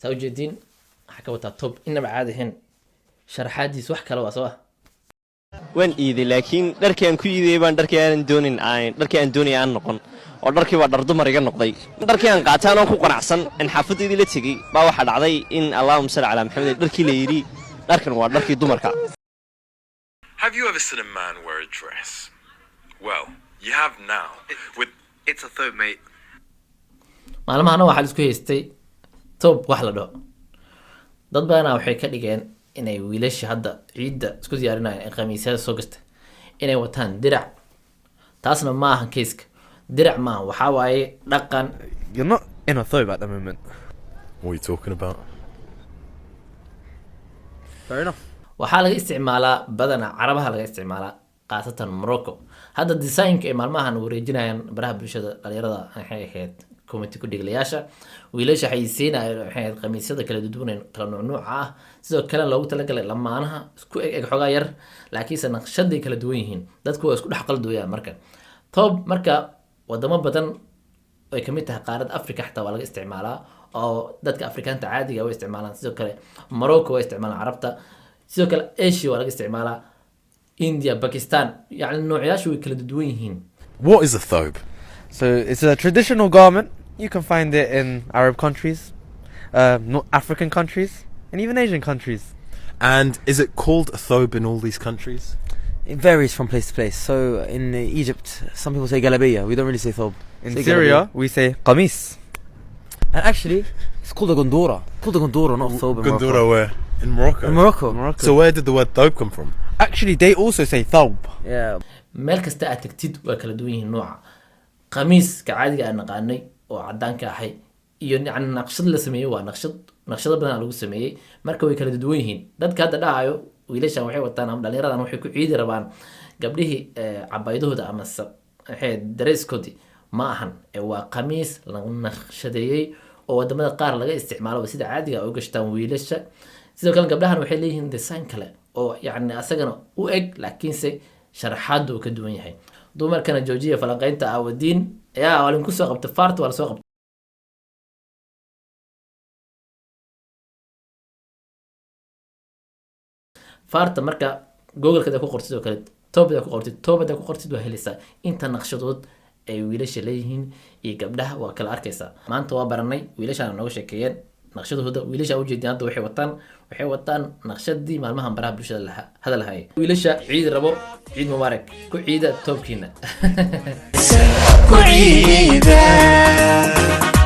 توجدين حكوتها توب إنما عادهن شرحاتي سوح كلا وسوا وين إيدي لكن دركي كل إيدي بان دركي أنا دونين عين دركي أنا دوني أنا نقن أو دركي بعد رد مريجا نقضي دركي أنا قاتان أو كوكنا عسن إن حفظت إيدي لتجي بواحد عضي إن اللهم صل على محمد دركي ليري دركي نوار دركي دمركا. Have you ever seen a man wear a dress? Well, you have now. It's a thobe, mate. معلومة أنا واحد اسكو هيستي توب واحد له ضد بنا وحي كدغين inay wiilasha hadda ciida isku diyaarinayaan khamiisyada soo gasta inay wataan dirac taasna ma ahan kiiska dirac ma waxa waaye dhaqan. You're not in a thobe at the moment. What are you talking about? Fair enough. waxaa laga isticmaalaa badana carabaha laga isticmaalaa qaasatan Morocco hadda design-ka ay maalmahan wareejinayaan baraha bulshada dhalinyarada waxay ahayd committee ku dhiglayaasha wiilasha xayisiinaya waxay ahayd khamiisyada kala duwan kala nooc ah sidoo kale loogu talagalay lamaanaha isku eg xogaa yar laakiin naqshaday kala duwan yihiin dadku waa isku dhex qaldooyaan marka top marka wadamo badan ay kamid tahay qaarada Afrika xataa waa laga isticmaalaa oo dadka Afrikaanta caadiga ah way isticmaalaan sidoo kale Morocco way isticmaalaan Carabta sidoo kale Asia waa laga isticmaalaa India Pakistan يعني noocyashu way kala duwan yihiin. What is a thobe? So it's a traditional garment. You can find it in Arab countries, African countries, and even Asian countries. And is it called a thobe in all these countries? It varies from place to place. So in Egypt, some people say galabiya. We don't really say thobe. In Syria, we say qamis. And actually, it's called a gondora. It's called a gondora, not a thobe. Gondora where? In Morocco? In Morocco. So where did the word thobe come from? Actually, they also say thawb. Yeah. meel kasta aad tagtid waa kala duwan yihiin nooca qamiiska caadiga aan naqaanay oo cadaanka ahay iyo naqshad la sameeyay waa naqshado badan lagu sameeyay marka way kala duwan yihiin dadka hadda dhahayo wiilasha waxay wataan ama dhalinyaradan waxay ku ciidi rabaan gabdhihii cabaydahooda ama waxay dareeskoodii ma ahan waa qamiis lagu naqshadeeyay oo wadamada qaar laga isticmaalo sida caadiga oo gashtaan wiilasha sidoo kale gabdhahan waxay leeyihiin design kale oo yani asagana u eg laakiinse sharaxaadu ka duwan yahay dumarkana joojiya falanqaynta aawadiin ayaa walin ku soo qabtay faarta wala soo qabtay faarta marka google-ka ku qortid oo kale toobada ku qortid waa helaysaa inta naqshadood ay wiilasha leeyihiin iyo gabdhaha waa kala arkaysaa maanta waa baranay wiilashaana nooga sheekeeyeen naqshadooda wiilasha u jeedin hadda waxay wataan naqshadii maalmahan baraha bulshada hadal hayay wiilasha ciid rabo ciid mubaarak ku ciida toobkiina ku ciida